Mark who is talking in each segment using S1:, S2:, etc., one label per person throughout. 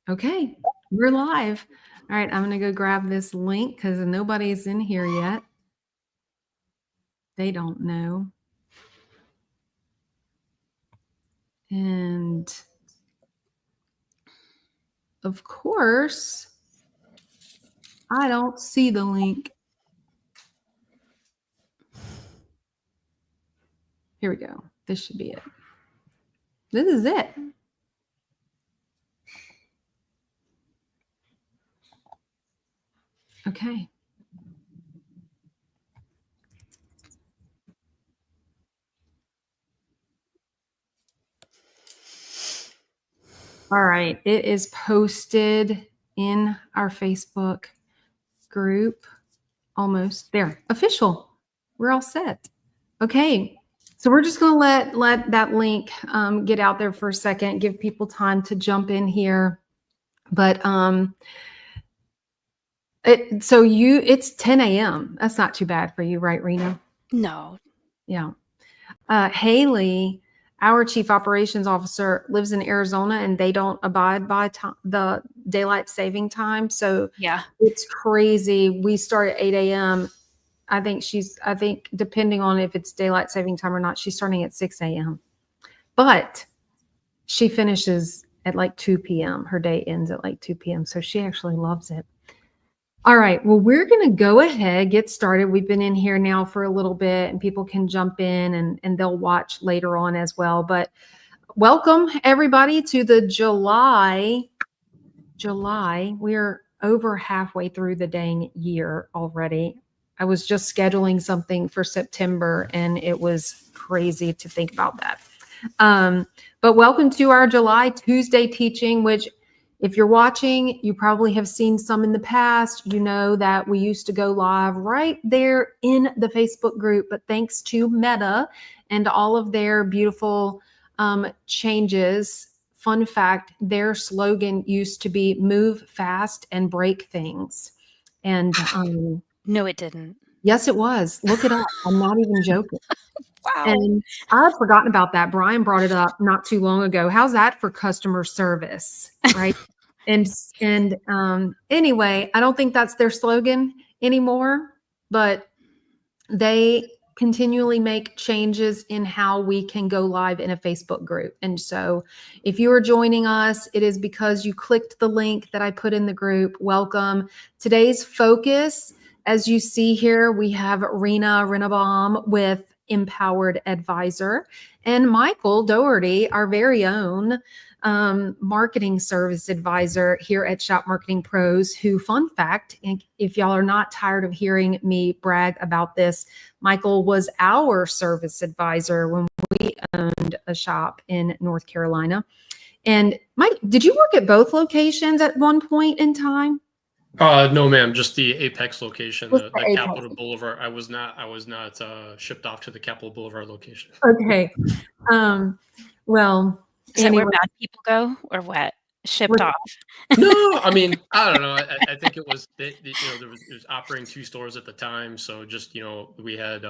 S1: Okay, we're live. All right, I'm going to go grab this link because nobody's in here yet. They don't know. And of course, I don't see the link. Here we go. This should be it. This is it. Okay. All right, it is posted in our Facebook group. Almost there. Official. We're all set. Okay. So we're just going to let that link get out there for a second, give people time to jump in here. But it's 10 a.m. That's not too bad for you, right, Rena?
S2: No.
S1: Yeah. Haley, our chief operations officer, lives in Arizona, and they don't abide by the daylight saving time. So
S2: Yeah,
S1: it's crazy. We start at 8 a.m. I think depending on if it's daylight saving time or not, she's starting at 6 a.m. But she finishes at like 2 p.m. Her day ends at like 2 p.m. So she actually loves it. All right. Well, we're going to go ahead, get started. We've been in here now for a little bit, and people can jump in and they'll watch later on as well. But welcome everybody to the July. We're over halfway through the dang year already. I was just scheduling something for September, and it was crazy to think about that. But welcome to our July Tuesday teaching, which if you're watching, you probably have seen some in the past. You know that we used to go live right there in the Facebook group, but thanks to Meta and all of their beautiful changes, fun fact, their slogan used to be move fast and break things. And
S2: no, it didn't.
S1: yes, it was. Look it up. I'm not even joking.
S2: Wow.
S1: And I had forgotten about that. Brian brought it up not too long ago. How's that for customer service? Right. and anyway, I don't think that's their slogan anymore, but they continually make changes in how we can go live in a Facebook group. And so if you are joining us, it is because you clicked the link that I put in the group. Welcome. Today's focus, as you see here, we have Rennabohm with Empowered Advisor, and Michael Doherty, our very own marketing service advisor here at Shop Marketing Pros, who, fun fact, if y'all are not tired of hearing me brag about this, Michael was our service advisor when we owned a shop in North Carolina. And Mike, did you work at both locations at one point in time?
S3: No, ma'am. Just the Apex location, the
S1: Apex.
S3: Capitol Boulevard. I was not shipped off to the Capitol Boulevard location.
S1: Okay. Well,
S2: is that where bad people go, or what? Shipped off?
S3: No, I mean, I don't know. I think it was there was operating two stores at the time, so just we had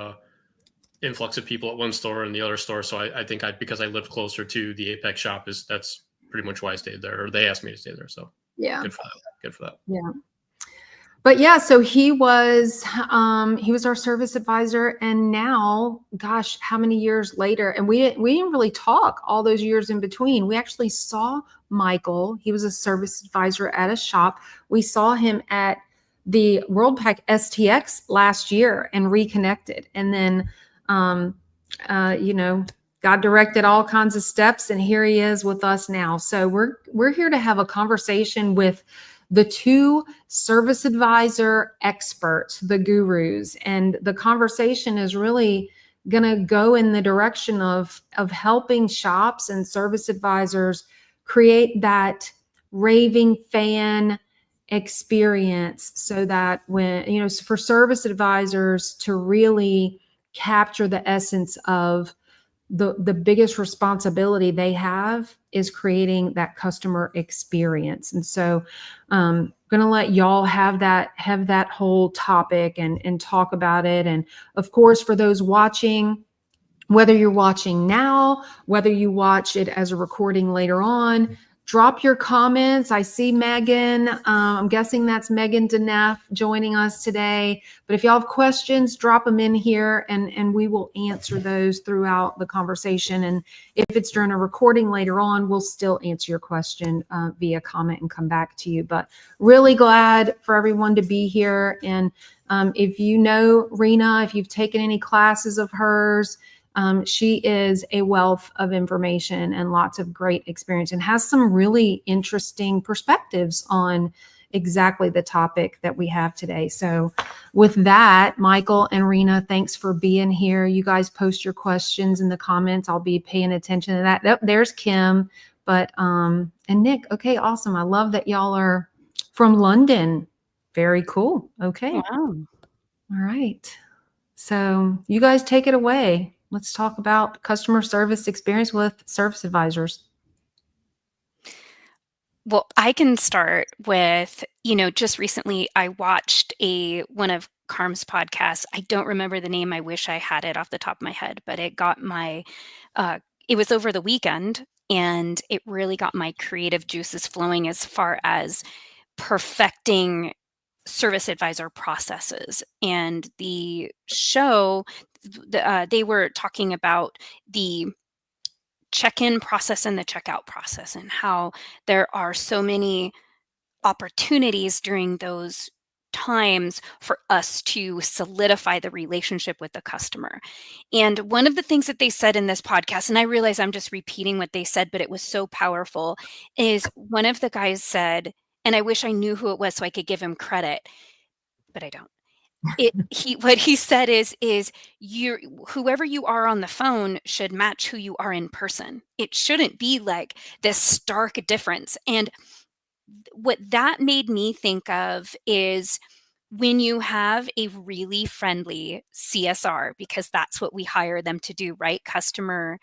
S3: influx of people at one store and the other store. So I think because I lived closer to the Apex shop, that's pretty much why I stayed there, or they asked me to stay there. So
S1: yeah,
S3: good for that.
S1: Yeah. But yeah, so he was our service advisor, and now, gosh, how many years later? And we didn't really talk all those years in between. We actually saw Michael. He was a service advisor at a shop. We saw him at the WorldPack STX last year and reconnected. And then, God directed all kinds of steps, and here he is with us now. So we're here to have a conversation with the two service advisor experts, the gurus. And the conversation is really going to go in the direction of helping shops and service advisors create that raving fan experience, so that when, for service advisors to really capture the essence of the biggest responsibility they have is creating that customer experience. And so I'm going to let y'all have that whole topic and talk about it. And of course, for those watching, whether you're watching now, whether you watch it as a recording later on, drop your comments. I see Megan. I'm guessing that's Megan Deneff joining us today. But if y'all have questions, drop them in here and we will answer those throughout the conversation. And if it's during a recording later on, we'll still answer your question via comment and come back to you. But really glad for everyone to be here. And if you know Rena, if you've taken any classes of hers, she is a wealth of information and lots of great experience and has some really interesting perspectives on exactly the topic that we have today. So with that, Michael and Rena, thanks for being here. You guys post your questions in the comments. I'll be paying attention to that. Oh, there's Kim, and Nick. Okay, awesome. I love that y'all are from London. Very cool. Okay.
S2: Wow.
S1: All right. So you guys take it away. Let's talk about customer service experience with service advisors.
S2: Well, I can start with, just recently I watched one of Carm's podcasts. I don't remember the name. I wish I had it off the top of my head, but it got it was over the weekend and it really got my creative juices flowing as far as perfecting service advisor processes. And the show, they were talking about the check-in process and the checkout process and how there are so many opportunities during those times for us to solidify the relationship with the customer. And one of the things that they said in this podcast, and I realize I'm just repeating what they said, but it was so powerful, is one of the guys said, and I wish I knew who it was so I could give him credit, but I don't. What he said is you, whoever you are on the phone should match who you are in person. It shouldn't be like this stark difference. And what that made me think of is when you have a really friendly CSR, because that's what we hire them to do, right? Customer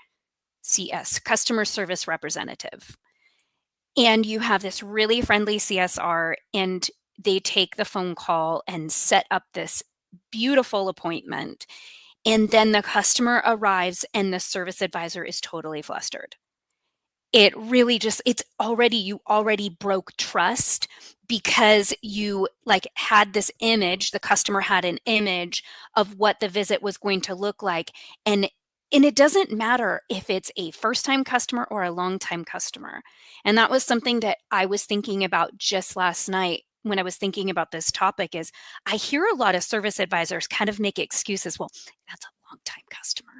S2: service representative. And you have this really friendly CSR and they take the phone call and set up this beautiful appointment. And then the customer arrives and the service advisor is totally flustered. It really you already broke trust because you had this image, the customer had an image of what the visit was going to look like. And it doesn't matter if it's a first-time customer or a long-time customer. And that was something that I was thinking about just last night when I was thinking about this topic is I hear a lot of service advisors kind of make excuses. Well, that's a long-time customer.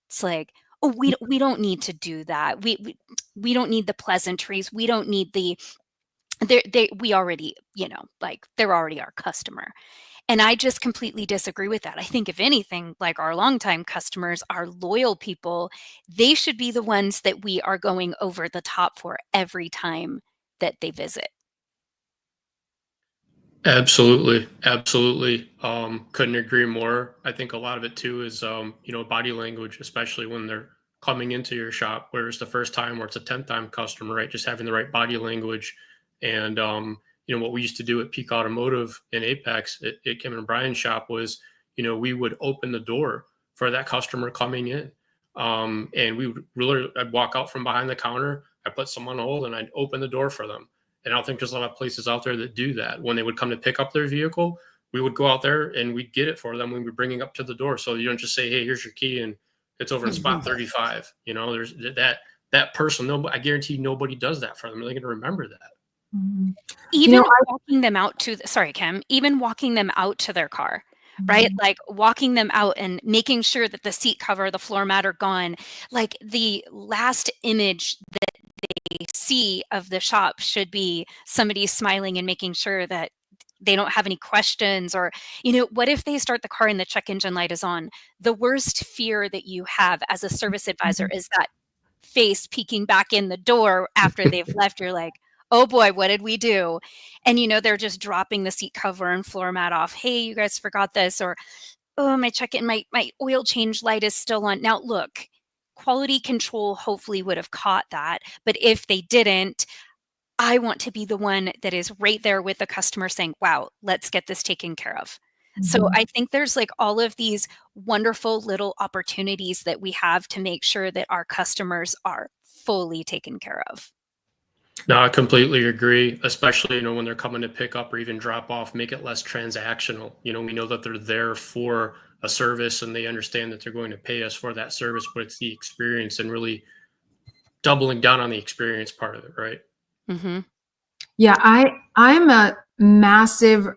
S2: It's like, oh, we don't need to do that. We don't need the pleasantries. We don't need we already, they're already our customer. And I just completely disagree with that. I think if anything, like our longtime customers, our loyal people, they should be the ones that we are going over the top for every time that they visit.
S3: Absolutely. Absolutely. Couldn't agree more. I think a lot of it too is, body language, especially when they're coming into your shop, where it's the first time or it's a 10th time customer, right? Just having the right body language. And, what we used to do at Peak Automotive in Apex at Kim and Brian's shop was, we would open the door for that customer coming in. And I'd walk out from behind the counter, I put someone on hold and I'd open the door for them. And I don't think there's a lot of places out there that do that. When they would come to pick up their vehicle, we would go out there and we'd get it for them when we're bringing up to the door. So you don't just say, "Hey, here's your key," and it's over in spot 35. There's that person. No, I guarantee nobody does that for them. They're going to remember that.
S1: Mm-hmm.
S2: Even walking them out to, sorry, Kim, even walking them out to their car, right?
S1: Mm-hmm.
S2: Like walking them out and making sure that the seat cover, the floor mat are gone. Like the last image that they see of the shop should be somebody smiling and making sure that they don't have any questions. Or, what if they start the car and the check engine light is on? The worst fear that you have as a service advisor is that face peeking back in the door after they've left. You're like, oh boy, what did we do? And they're just dropping the seat cover and floor mat off. Hey, you guys forgot this. Or, oh, my check-in, my oil change light is still on. Now look, quality control hopefully would have caught that. But if they didn't, I want to be the one that is right there with the customer saying, wow, let's get this taken care of.
S1: Mm-hmm.
S2: So I think there's all of these wonderful little opportunities that we have to make sure that our customers are fully taken care of.
S3: No, I completely agree, especially, when they're coming to pick up or even drop off, make it less transactional. We know that they're there for a service and they understand that they're going to pay us for that service, but it's the experience and really doubling down on the experience part of it, right?
S2: Hmm.
S1: Yeah, I'm a massive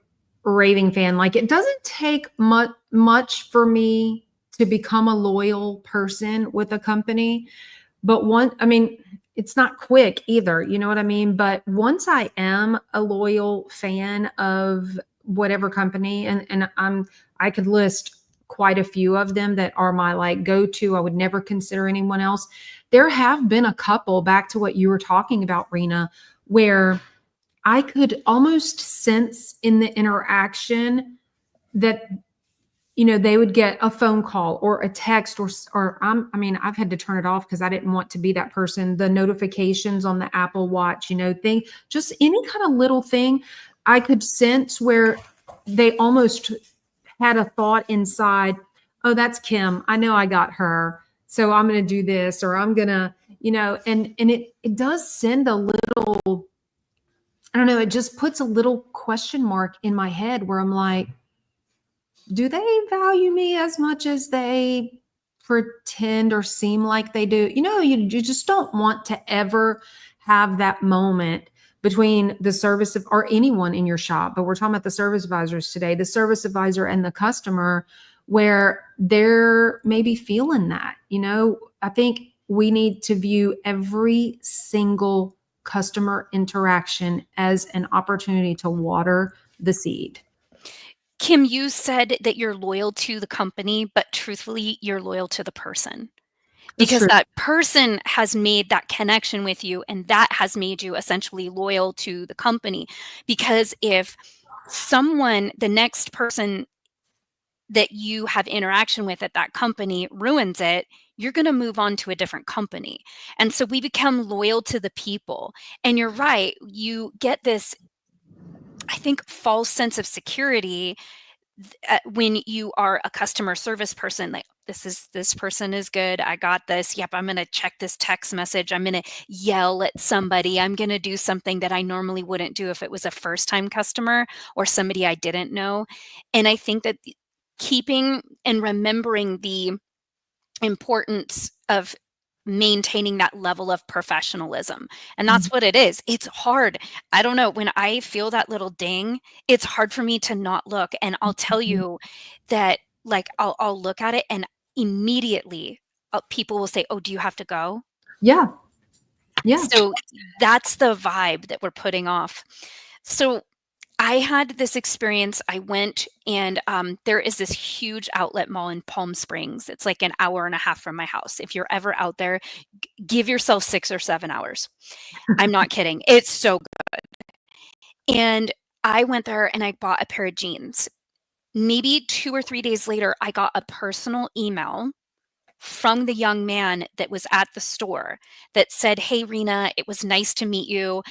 S1: raving fan. Like it doesn't take much for me to become a loyal person with a company. But I mean, it's not quick either, you know what I mean? But once I am a loyal fan of whatever company, and I could list quite a few of them that are my like go-to, I would never consider anyone else. There have been a couple, back to what you were talking about, Rena, where I could almost sense in the interaction that they would get a phone call or a text or I mean, I've had to turn it off because I didn't want to be that person. The notifications on the Apple Watch, thing, just any kind of little thing, I could sense where they almost had a thought inside, oh, that's Kim. I know I got her. So I'm going to do this, or I'm going to, and it does send a little, I don't know, it just puts a little question mark in my head where I'm like, do they value me as much as they pretend or seem like they do? You just don't want to ever have that moment between the service of, or anyone in your shop, but we're talking about the service advisors today, the service advisor and the customer, where they're maybe feeling that. I think we need to view every single customer interaction as an opportunity to water the seed.
S2: Kim, you said that you're loyal to the company, but truthfully, you're loyal to the person.
S1: That's
S2: Because
S1: true.
S2: that person has made that connection with you, and that has made you essentially loyal to the company. Because if the next person that you have interaction with at that company ruins it, you're going to move on to a different company. And so we become loyal to the people. And you're right, you get this, I think, false sense of security when you are a customer service person. Like, this person is good, I got this, yep, I'm going to check this text message, I'm going to yell at somebody, I'm going to do something that I normally wouldn't do if it was a first time customer or somebody I didn't know. And I think that keeping and remembering the importance of maintaining that level of professionalism. And that's what it is. It's hard. I don't know. When I feel that little ding, it's hard for me to not look. And I'll tell
S1: Mhm.
S2: you that, like, I'll look at it and immediately people will say, "Oh, do you have to go?"
S1: Yeah. Yeah.
S2: So that's the vibe that we're putting off. So I had this experience. I went and there is this huge outlet mall in Palm Springs. It's like an hour and a half from my house. If you're ever out there, give yourself 6 or 7 hours. I'm not kidding. It's so good. And I went there and I bought a pair of jeans. Maybe 2 or 3 days later, I got a personal email from the young man that was at the store that said, "Hey, Rena, it was nice to meet you.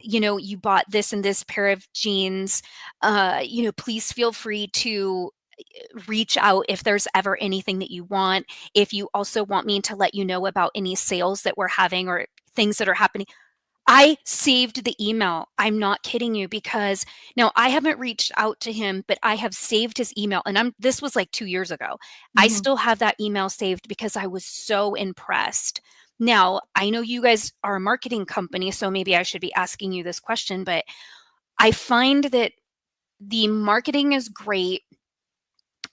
S2: You bought this and this pair of jeans. Please feel free to reach out if there's ever anything that you want. If you also want me to let you know about any sales that we're having or things that are happening." I saved the email. I'm not kidding you, because now I haven't reached out to him, but I have saved his email, and this was like 2 years ago. I
S1: Mhm.
S2: still have that email saved because I was so impressed. Now, I know you guys are a marketing company, so maybe I should be asking you this question, but I find that the marketing is great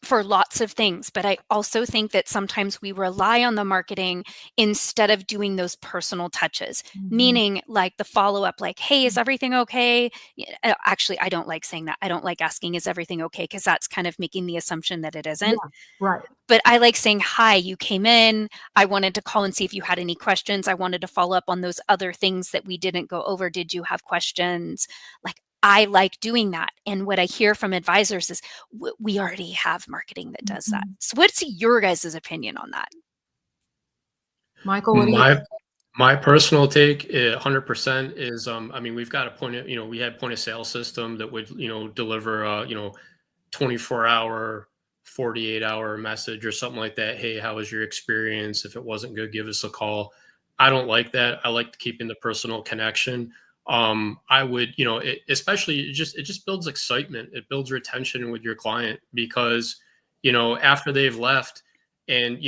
S2: for lots of things, but I also think that sometimes we rely on the marketing instead of doing those personal touches,
S1: Mhm.
S2: meaning like the follow up, like, "Hey, is everything okay?" Actually, I don't like saying that. I don't like asking, "Is everything okay?" Because that's kind of making the assumption that it
S1: Yeah.
S2: isn't.
S1: Right.
S2: But I like saying, "Hi, you came in. I wanted to call and see if you had any questions. I wanted to follow up on those other things that we didn't go over. Did you have questions?" Like, I like doing that. And what I hear from advisors is, we already have marketing that does that.
S1: Mhm.
S2: So what's your guys' opinion on that?
S1: Michael, what do you
S3: My
S1: think?
S3: my personal take, 100% is, I mean, we've got a we had point of sale system that would, deliver, 24-hour, 48-hour message or something like that. Hey, how was your experience? If it wasn't good, give us a call. I don't like that. I like keeping the personal connection. I would, especially it just builds excitement. It builds retention with your client because, after they've left, and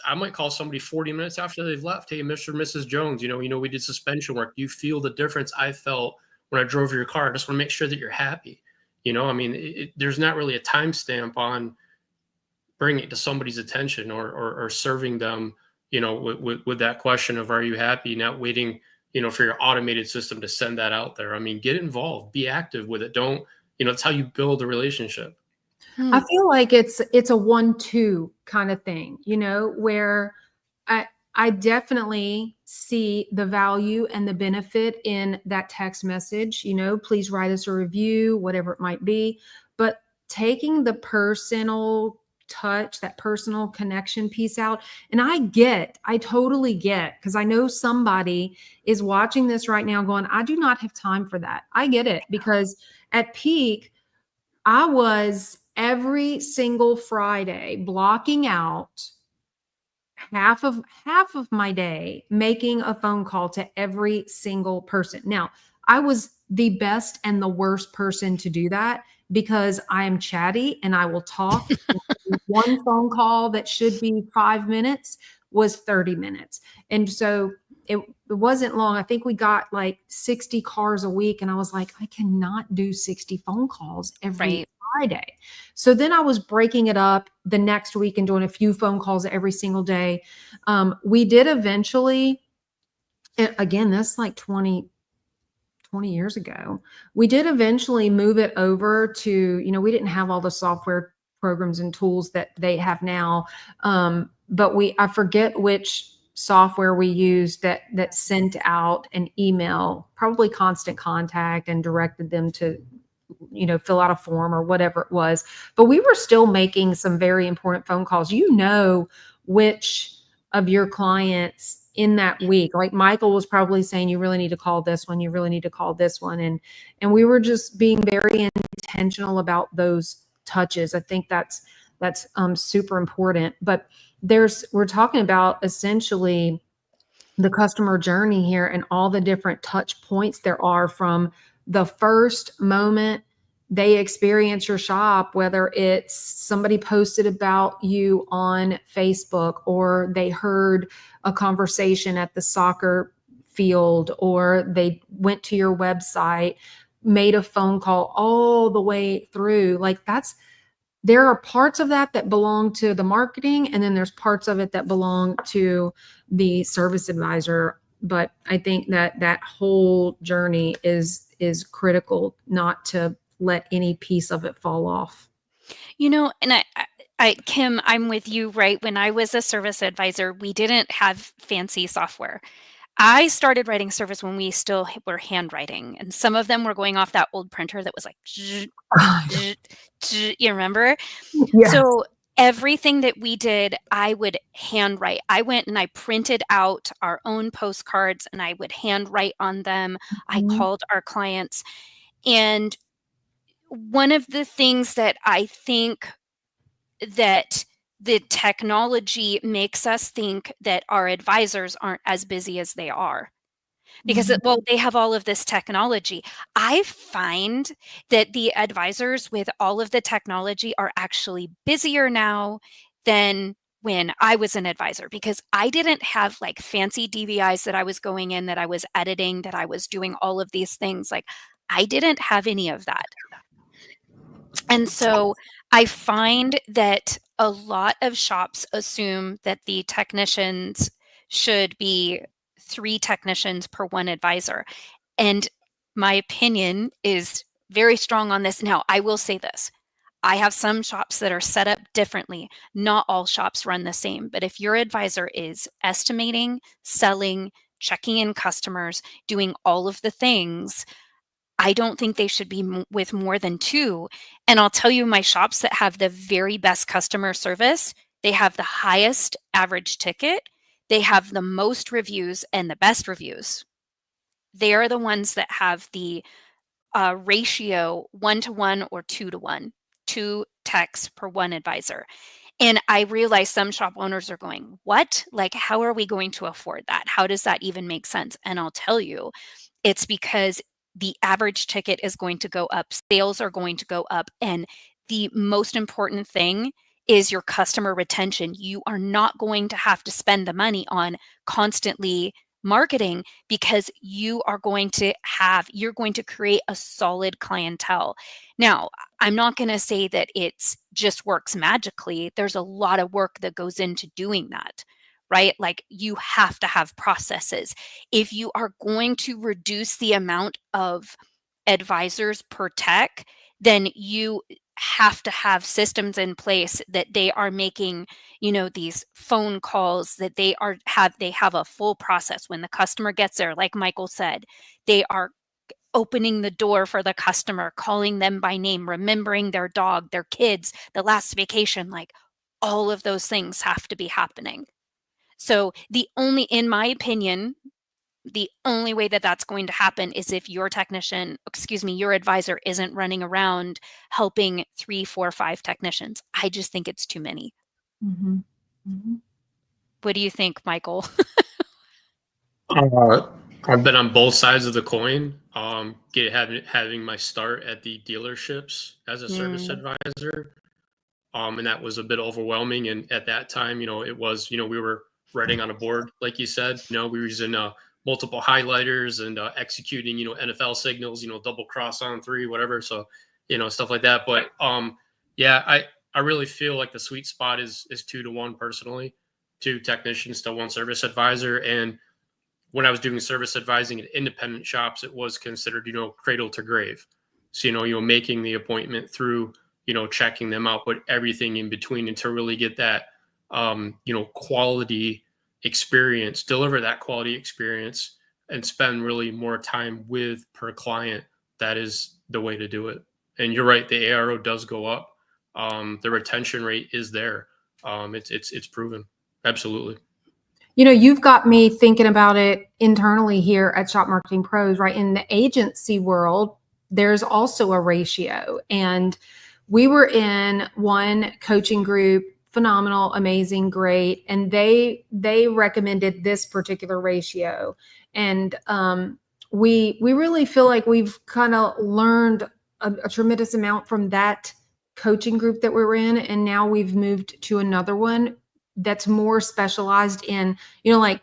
S3: I might call somebody 40 minutes after they've left. Hey, Mr. and Mrs. Jones, we did suspension work. You feel the difference I felt when I drove your car. I just want to make sure that you're happy. I mean, there's not really a timestamp on bringing it to somebody's attention, or serving them, with that question of, are you happy? Not waiting, for your automated system to send that out there. I mean, get involved, be active with it. Don't, it's how you build a relationship.
S1: I feel like it's a 1-2 kind of thing, where I I definitely see the value and the benefit in that text message, please write us a review, whatever it might be. But taking the personal touch, that personal connection piece out, and I totally get, because I know somebody is watching this right now going, I do not have time for that. I get it, because at peak, I was every single Friday blocking out half of my day making a phone call to every single person. Now, I was the best and the worst person to do that, because I am chatty and I will talk. One phone call that should be 5 minutes was 30 minutes. And so it wasn't long. I think we got like 60 cars a week. And I was like, I cannot do 60 phone calls every
S2: Right.
S1: Friday. So then I was breaking it up the next week and doing a few phone calls every single day. We did eventually, again, that's like 20 years ago. We did eventually move it over to, we didn't have all the software programs and tools that they have now. But I forget which software we used that sent out an email, probably Constant Contact, and directed them to, fill out a form or whatever it was. But we were still making some very important phone calls. Which of your clients in that week, like Michael was probably saying, you really need to call this one, you really need to call this one. And we were just being very intentional about those touches. I think that's super important. But we're talking about essentially the customer journey here and all the different touch points there are, from the first moment they experience your shop, whether it's somebody posted about you on Facebook, or they heard a conversation at the soccer field, or they went to your website, made a phone call, all the way through. Like, there are parts of that belong to the marketing, and then there's parts of it that belong to the service advisor. But I think that whole journey is critical, not to let any piece of it fall off.
S2: And Kim, I'm with you, right? When I was a service advisor, we didn't have fancy software. I started writing service when we still were handwriting, and some of them were going off that old printer that was like, you remember?
S1: Yes.
S2: So everything that we did, I would handwrite. I went and I printed out our own postcards and I would handwrite on them. I called our clients. And one of the things that I think that the technology makes us think that our advisors aren't as busy as they are, because they have all of this technology. I find that the advisors with all of the technology are actually busier now than when I was an advisor, because I didn't have like fancy DVIs that I was going in, that I was editing, that I was doing all of these things. Like, I didn't have any of that. And so I find that a lot of shops assume that the technicians should be 3 technicians per 1 advisor. And my opinion is very strong on this. Now, I will say this. I have some shops that are set up differently. Not all shops run the same. But if your advisor is estimating, selling, checking in customers, doing all of the things, I don't think they should be with more than 2. And I'll tell you, my shops that have the very best customer service, they have the highest average ticket, they have the most reviews and the best reviews. They are the ones that have the ratio 1-to-1 or 2-to-1, 2 techs per 1 advisor. And I realize some shop owners are going, what? Like, how are we going to afford that? How does that even make sense? And I'll tell you, it's because the average ticket is going to go up, sales are going to go up, and the most important thing is your customer retention. You are not going to have to spend the money on constantly marketing because you're going to create a solid clientele. Now, I'm not going to say that it's just works magically. There's a lot of work that goes into doing that, right? Like, you have to have processes. If you are going to reduce the amount of advisors per tech, then you have to have systems in place that they are making, these phone calls, that they have a full process. When the customer gets there, like Michael said, they are opening the door for the customer, calling them by name, remembering their dog, their kids, the last vacation. Like, all of those things have to be happening. So in my opinion, the only way that that's going to happen is if your your advisor isn't running around helping 3, 4, 5 technicians. I just think it's too many.
S1: Mm-hmm. Mm-hmm.
S2: What do you think, Michael?
S3: I've been on both sides of the coin. Having my start at the dealerships as a service advisor, and that was a bit overwhelming. And at that time, it was, we were writing on a board, like you said. We were using multiple highlighters and executing, NFL signals, double cross on 3, whatever. So, stuff like that. But yeah, I really feel like the sweet spot is 2 to 1 personally, 2 technicians to 1 service advisor. And when I was doing service advising at independent shops, it was considered, cradle to grave. So, making the appointment through, checking them out, but everything in between, and to really get that, quality experience, deliver that quality experience, and spend really more time with per client. That is the way to do it. And you're right, the ARO does go up. The retention rate is there. It's proven. Absolutely.
S1: You've got me thinking about it internally here at Shop Marketing Pros, right? In the agency world, there's also a ratio. And we were in one coaching group, phenomenal, amazing, great. And they recommended this particular ratio. And we really feel like we've kind of learned a tremendous amount from that coaching group that we were in. And now we've moved to another one that's more specialized in, like,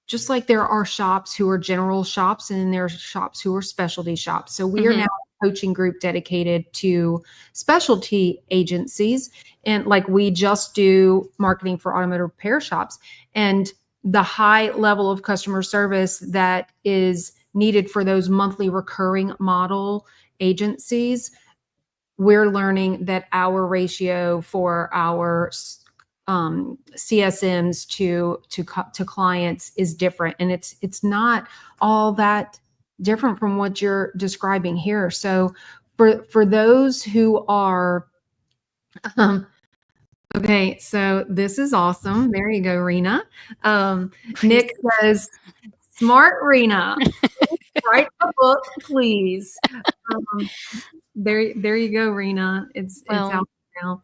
S1: just like there are shops who are general shops and then there are shops who are specialty shops. So we are now a coaching group dedicated to specialty agencies. And like, we just do marketing for automotive repair shops, and the high level of customer service that is needed for those monthly recurring model agencies. We're learning that our ratio for our CSMs to clients is different, and it's not all that different from what you're describing here. So for those who are okay, so this is awesome. There you go, Rena. Nick says, "Smart Rena, write a book, please." There you go, Rena. It's out now.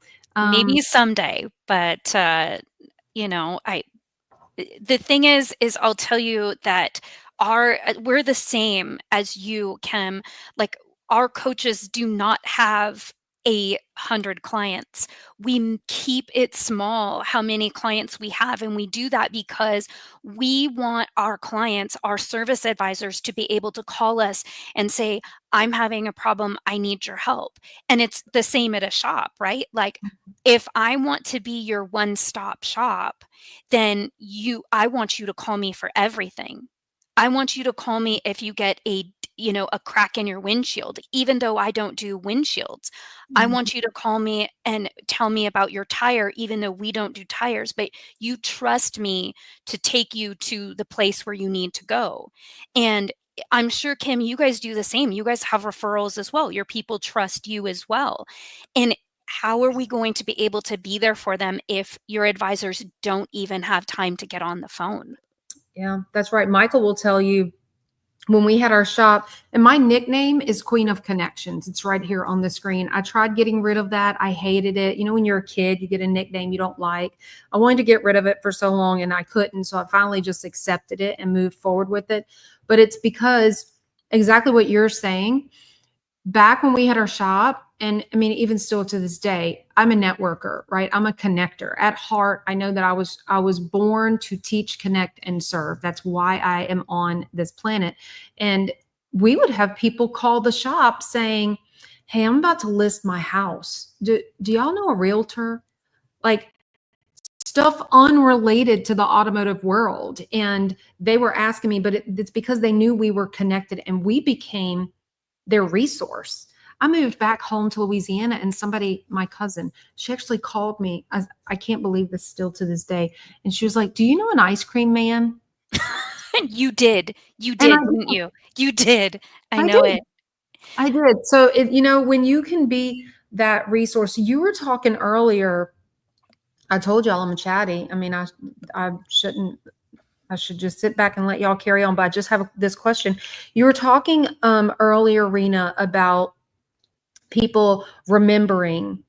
S2: Maybe someday, but the thing is I'll tell you that we're the same as you, Kim. Like, our coaches do not have 100 clients. We keep it small, how many clients we have. And we do that because we want our clients, our service advisors, to be able to call us and say, I'm having a problem, I need your help. And it's the same at a shop, right? Like, if I want to be your one-stop shop, then I want you to call me for everything. I want you to call me if you get a crack in your windshield, even though I don't do windshields. I want you to call me and tell me about your tire, even though we don't do tires, but you trust me to take you to the place where you need to go. And I'm sure, Kim, you guys do the same. You guys have referrals as well. Your people trust you as well. And how are we going to be able to be there for them if your advisors don't even have time to get on the phone?
S1: Yeah, that's right. Michael will tell you when we had our shop, and my nickname is Queen of Connections. It's right here on the screen. I tried getting rid of that. I hated it. You know, when you're a kid, you get a nickname you don't like. I wanted to get rid of it for so long and I couldn't. So I finally just accepted it and moved forward with it. But it's because exactly what you're saying. Back when we had our shop, and I mean, even still to this day, I'm a networker, right? I'm a connector. At heart, I know that I was born to teach, connect, and serve. That's why I am on this planet. And we would have people call the shop saying, "Hey, I'm about to list my house. Do y'all know a realtor?" Like stuff unrelated to the automotive world. And they were asking me, but it's because they knew we were connected and we became their resource. I moved back home to Louisiana and somebody, my cousin, she actually called me. I can't believe this still to this day. And she was like, "Do you know an ice cream man?"
S2: You did. You
S1: And
S2: did, didn't you? You did. I
S1: I
S2: know
S1: did.
S2: it.
S1: I did. So, when you can be that resource, you were talking earlier. I told y'all I'm a chatty. I mean, I shouldn't. I should just sit back and let y'all carry on. But I just have this question. You were talking earlier, Rena, about people remembering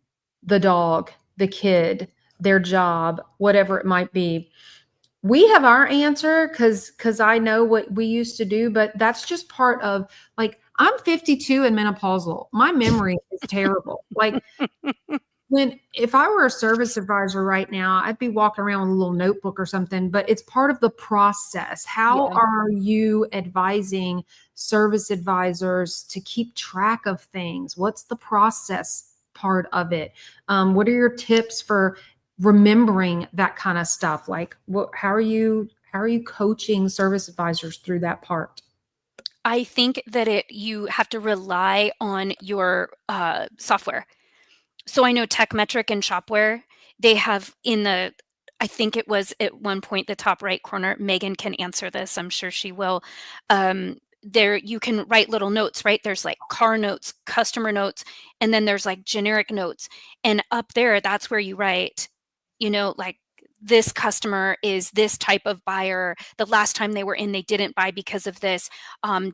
S1: the dog, the kid, their job, whatever it might be. We have our answer because I know what we used to do, but that's just part of, like, I'm 52 and menopausal. My memory is terrible. Like, if I were a service advisor right now, I'd be walking around with a little notebook or something, but it's part of the process. How
S2: Yeah.
S1: are you advising service advisors to keep track of things? What's the process part of it? What are your tips for remembering that kind of stuff? Like, how are you coaching service advisors through that part?
S2: I think that you have to rely on your software. So I know TechMetric and Shopware, they have in the I think it was at one point the top right corner. Megan can answer this. I'm sure she will. There you can write little notes, right? There's like car notes, customer notes, and then there's like generic notes. And up there, that's where you write, like this customer is this type of buyer. The last time they were in, they didn't buy because of this.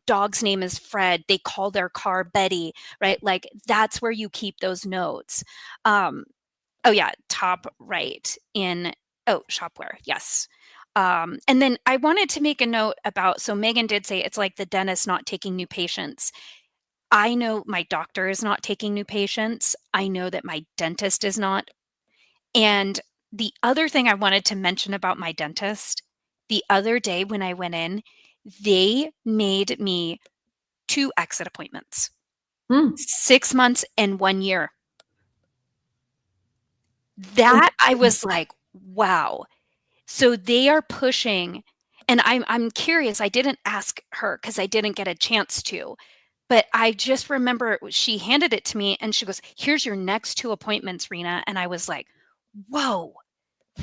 S2: Dog's name is Fred. They call their car Betty, right? Like that's where you keep those notes. Um, oh yeah, top right in Shopware, yes. And then I wanted to make a note about, so Megan did say it's like the dentist not taking new patients. I know my doctor is not taking new patients. I know that my dentist is not. And the other thing I wanted to mention about my dentist, the other day when I went in, they made me 2 exit appointments,
S1: Hmm.
S2: 6 months and 1 year. That I was like, "Wow." So they are pushing, and I'm curious, I didn't ask her because I didn't get a chance to, but I just remember she handed it to me and she goes, "Here's your next 2 appointments, Rena." And I was like, "Whoa,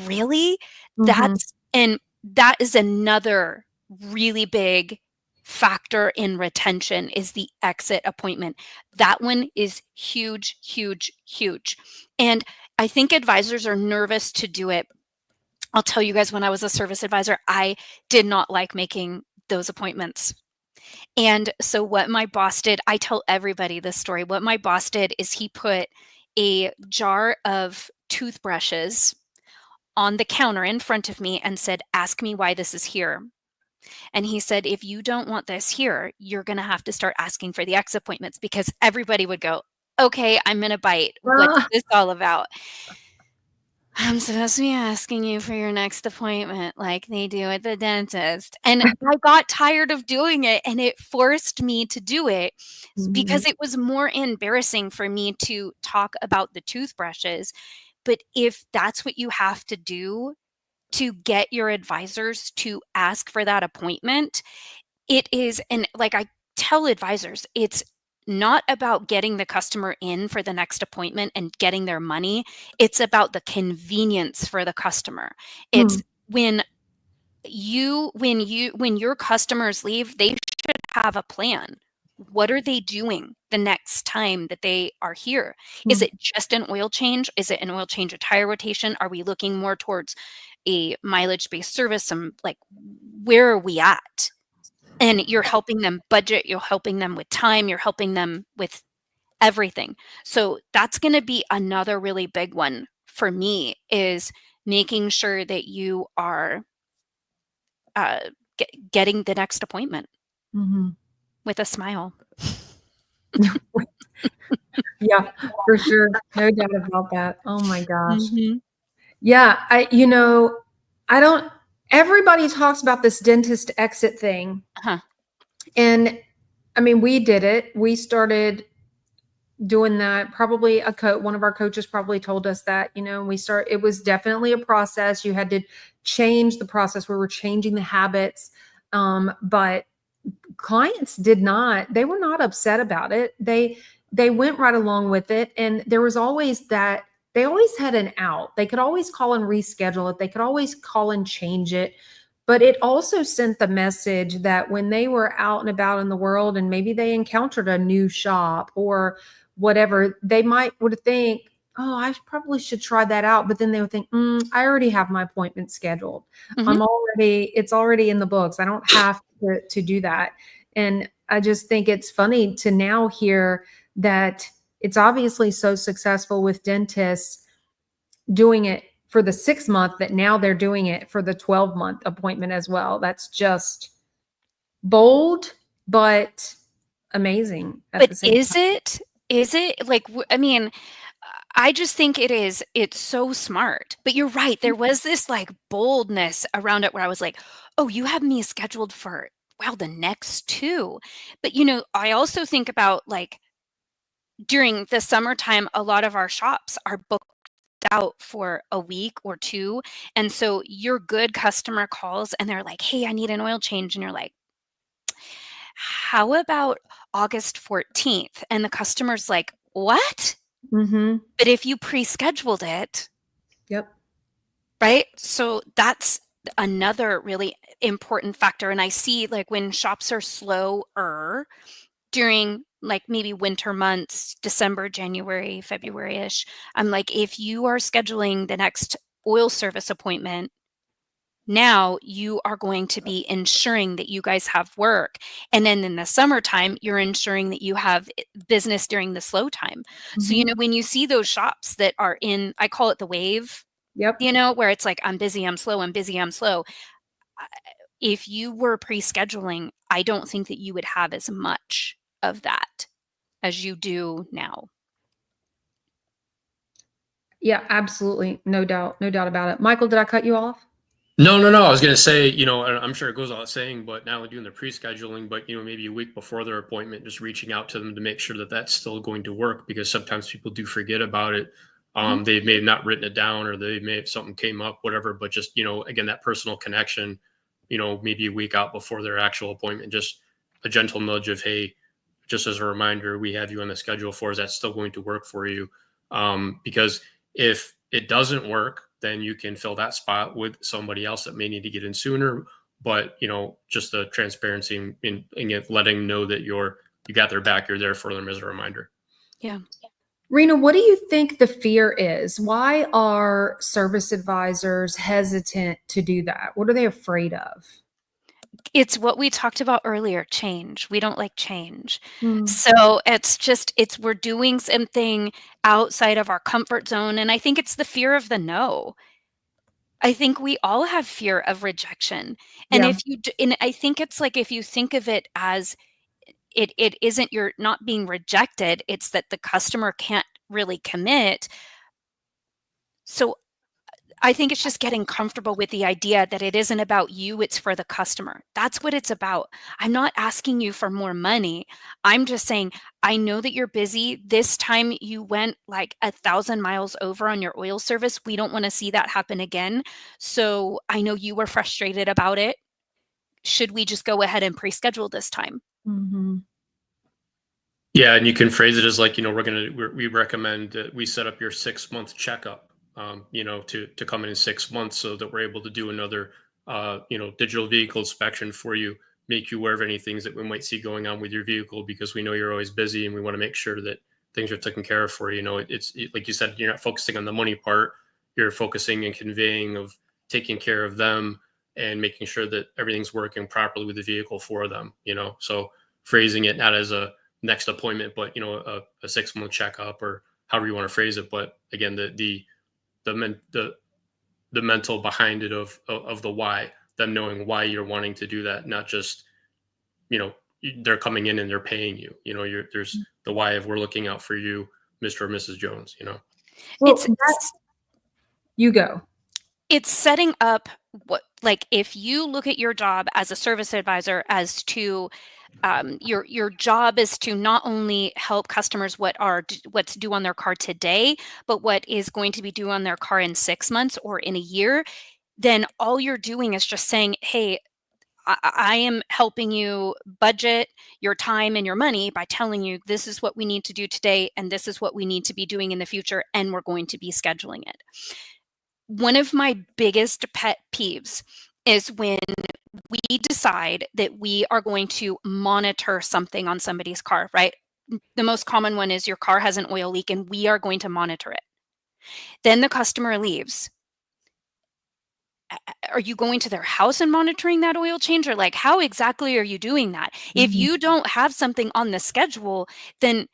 S2: really?"
S1: Mm-hmm.
S2: That is another really big factor in retention is the exit appointment. That one is huge, huge, huge. And I think advisors are nervous to do it. I'll tell you guys, when I was a service advisor, I did not like making those appointments. And so what my boss did, I tell everybody this story. What my boss did is he put a jar of toothbrushes on the counter in front of me and said, "Ask me why this is here." And he said, "If you don't want this here, you're going to have to start asking for the X appointments," because everybody would go, "Okay, I'm going to bite. What's
S1: Ah.
S2: this all about?" "I'm supposed to be asking you for your next appointment like they do at the dentist." And I got tired of doing it and it forced me to do it
S1: Mhm.
S2: because it was more embarrassing for me to talk about the toothbrushes. But if that's what you have to do to get your advisors to ask for that appointment, it is, and like I tell advisors, it's not about getting the customer in for the next appointment and getting their money. It's about the convenience for the customer.
S1: Hmm.
S2: It's when your customers leave, they should have a plan. What are they doing the next time that they are here? Is
S1: Hmm.
S2: it just an oil change? Is it an oil change, a tire rotation? Are we looking more towards a mileage based service? Some like, where are we at? And you're helping them budget, you're helping them with time, you're helping them with everything. So that's going to be another really big one for me, is making sure that you are uh, getting the next appointment
S1: Mhm.
S2: with a smile.
S1: Yeah, for sure. No doubt about that. Oh my gosh.
S2: Mhm.
S1: Yeah, I don't everybody talks about this dentist exit thing.
S2: Uh-huh.
S1: And I mean, we did it. We started doing that. Probably one of our coaches probably told us that, it was definitely a process. You had to change the process. We were changing the habits. But clients they were not upset about it. They went right along with it. And there was always that they always had an out. They could always call and reschedule it. They could always call and change it. But it also sent the message that when they were out and about in the world and maybe they encountered a new shop or whatever, they would think, oh, I probably should try that out. But then they would think, I already have my appointment scheduled.
S2: Mhm.
S1: It's already in the books. I don't have to do that. And I just think it's funny to now hear that it's obviously so successful with dentists doing it for the 6 month that now they're doing it for the 12-month appointment as well. That's just bold, but amazing at
S2: But
S1: the same
S2: is
S1: time.
S2: it? Is it? Like, I mean, I just think it is. It's so smart. But you're right. There was this like boldness around it where I was like, oh, you have me scheduled for, wow, the next two. But, I also think about like during the summertime, a lot of our shops are booked out for a week or two. And so your good customer calls and they're like, hey, I need an oil change. And you're like, how about August 14th? And the customer's like, what?
S1: Mm-hmm.
S2: But if you pre-scheduled it,
S1: Yep.
S2: right? So that's another really important factor. And I see like when shops are slower during like maybe winter months, December, January, February-ish, I'm like, if you are scheduling the next oil service appointment, now you are going to be ensuring that you guys have work. And then in the summertime, you're ensuring that you have business during the slow time. So,
S1: Mm-hmm.
S2: when you see those shops that are in, I call it the wave,
S1: Yep.
S2: where it's like, I'm busy, I'm slow, I'm busy, I'm slow. If you were pre-scheduling, I don't think that you would have as much of that as you do now.
S1: Yeah, absolutely. No doubt. No doubt about it. Michael, did I cut you off?
S3: No. I was going to say, and I'm sure it goes without saying, but not only doing the pre-scheduling, but, maybe a week before their appointment, just reaching out to them to make sure that that's still going to work, because sometimes people do forget about it.
S1: Mhm.
S3: They may have not written it down, or they may have something came up, whatever, but just, again, that personal connection, maybe a week out before their actual appointment, just a gentle nudge of, hey, just as a reminder, we have you on the schedule for, is that still going to work for you? Because if it doesn't work, then you can fill that spot with somebody else that may need to get in sooner. But just the transparency in letting them know that you got their back, you're there for them as a reminder.
S2: Yeah.
S1: Rena, what do you think the fear is? Why are service advisors hesitant to do that? What are they afraid of?
S2: It's what we talked about earlier, change. We don't like change.
S1: Mm.
S2: So we're doing something outside of our comfort zone. And I think it's the fear of the no. I think we all have fear of rejection. And
S1: Yeah.
S2: and I think it's like, if you think of it as it isn't, you're not being rejected, it's that the customer can't really commit. So I think it's just getting comfortable with the idea that it isn't about you, it's for the customer. That's what it's about. I'm not asking you for more money. I'm just saying, I know that you're busy. This time you went like 1,000 miles over on your oil service. We don't want to see that happen again. So I know you were frustrated about it. Should we just go ahead and pre-schedule this time?
S1: Mm-hmm.
S3: Yeah, and you can phrase it as like, we recommend that we set up your 6-month checkup, to come in 6 months, so that we're able to do another, digital vehicle inspection for you, make you aware of any things that we might see going on with your vehicle, because we know you're always busy and we want to make sure that things are taken care of for you. Like you said, you're not focusing on the money part, you're focusing and conveying of taking care of them and making sure that everything's working properly with the vehicle for them, so phrasing it not as a next appointment, but a 6-month checkup, or however you want to phrase it. But again, the mental behind it of the why, them knowing why you're wanting to do that, not just, they're coming in and they're paying you, there's the why of, we're looking out for you, Mr. or Mrs. Jones.
S1: Well,
S2: It's
S1: you go.
S2: It's setting up what, like, if you look at your job as a service advisor as to your job is to not only help customers what's due on their car today, but what is going to be due on their car in 6 months or in a year, then all you're doing is just saying, hey, I am helping you budget your time and your money by telling you this is what we need to do today and this is what we need to be doing in the future, and we're going to be scheduling it. One of my biggest pet peeves is when we decide that we are going to monitor something on somebody's car, right? The most common one is your car has an oil leak and we are going to monitor it. Then the customer leaves. Are you going to their house and monitoring that oil change? Or like, how exactly are you doing that? If you don't have something on the schedule, then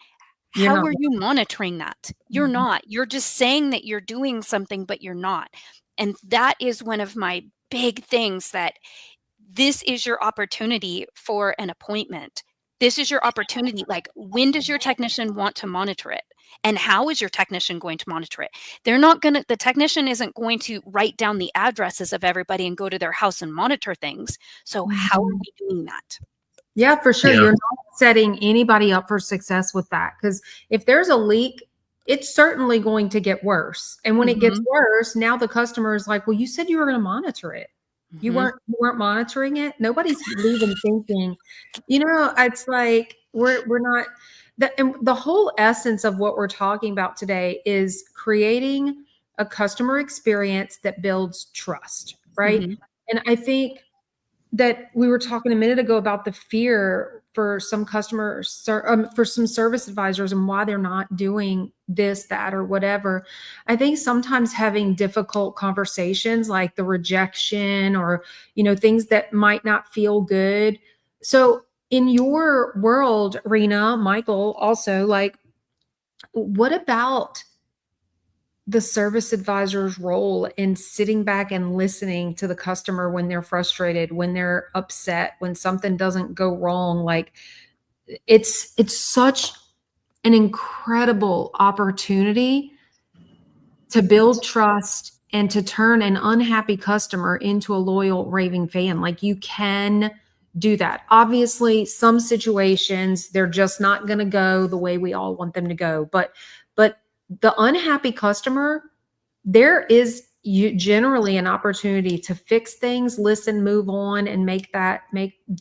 S2: how are you monitoring that? You're not. You're just saying that you're doing something, but you're not. And that is one of my big things, that this is your opportunity for an appointment. This is your opportunity. Like, when does your technician want to monitor it? And how is your technician going to monitor it? The technician isn't going to write down the addresses of everybody and go to their house and monitor things. So how are we doing that?
S1: Yeah, for sure.
S3: Yeah.
S1: You're not setting anybody up for success with that, because if there's a leak, it's certainly going to get worse. And when it gets worse, now the customer is like, well, you said you were going to monitor it. You weren't monitoring it. Nobody's even thinking, it's like we're not and the whole essence of what we're talking about today is creating a customer experience that builds trust, right? And I think that we were talking a minute ago about the fear for some customers, for some service advisors, and why they're not doing this, that, or whatever. I think sometimes having difficult conversations, like the rejection or, things that might not feel good. So in your world, Rena, Michael, also, like, what about the service advisor's role in sitting back and listening to the customer when they're frustrated, when they're upset, when something doesn't go wrong? Like, it's such an incredible opportunity to build trust and to turn an unhappy customer into a loyal raving fan. Like, you can do that. Obviously, some situations they're just not going to go the way we all want them to go, but the unhappy customer, there is generally an opportunity to fix things, listen, move on, and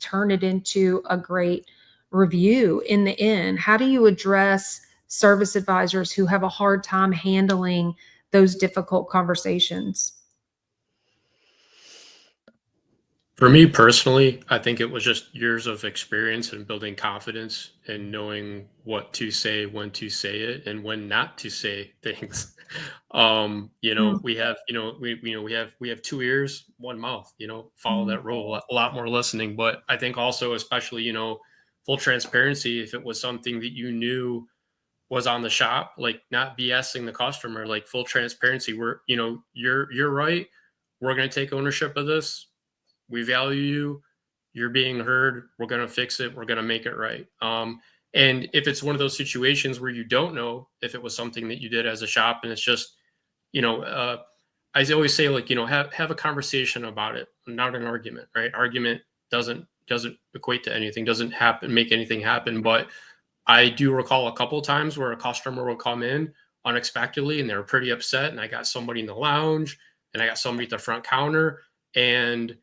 S1: turn it into a great review in the end. How do you address service advisors who have a hard time handling those difficult conversations?
S3: For me personally, I think it was just years of experience and building confidence and knowing what to say, when to say it, and when not to say things. We have, we have 2 ears, one mouth. Follow that rule. A lot more listening, but I think also, especially, full transparency. If it was something that you knew was on the shop, like, not BSing the customer, like, full transparency. You're right. We're going to take ownership of this. We value you. You're being heard. We're going to fix it. We're going to make it right. And if it's one of those situations where you don't know if it was something that you did as a shop, and it's just, I always say, like, have a conversation about it, not an argument, right? Argument doesn't equate to anything, doesn't make anything happen. But I do recall a couple of times where a customer will come in unexpectedly and they were pretty upset, and I got somebody in the lounge and I got somebody at the front counter, and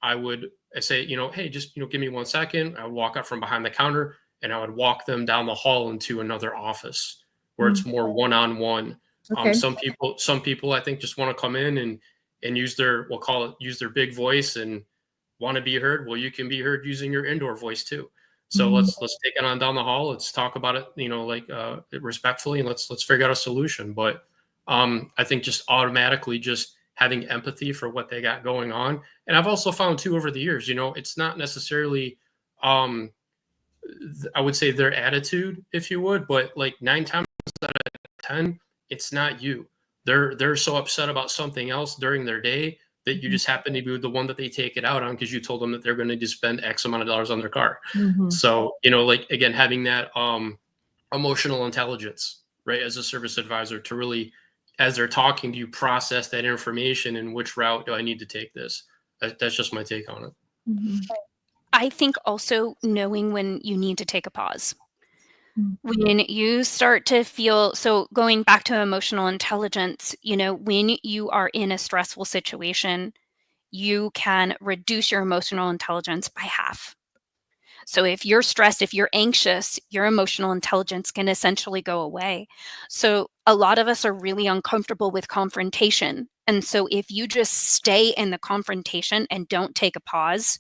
S3: I would say, hey, just, give me 1 second. I would walk up from behind the counter and I would walk them down the hall into another office where it's more one-on-one.
S1: Okay.
S3: Some people I think just want to come in and use use their big voice and want to be heard. Well, you can be heard using your indoor voice too. So let's take it on down the hall. Let's talk about it, respectfully, and let's figure out a solution. But I think just automatically just having empathy for what they got going on. And I've also found too over the years, it's not necessarily, I would say their attitude, if you would, but like 9 times out of 10, it's not you. They're so upset about something else during their day that you just happen to be the one that they take it out on because you told them that they're going to just spend X amount of dollars on their car. So, like again, having that emotional intelligence, right, as a service advisor to really, as they're talking to you, process that information and which route do I need to take this. That's just my take on it.
S2: I think also knowing when you need to take a pause. When you start to feel, so going back to emotional intelligence, when you are in a stressful situation, you can reduce your emotional intelligence by half. So if you're stressed, if you're anxious, your emotional intelligence can essentially go away. So a lot of us are really uncomfortable with confrontation. And so if you just stay in the confrontation and don't take a pause,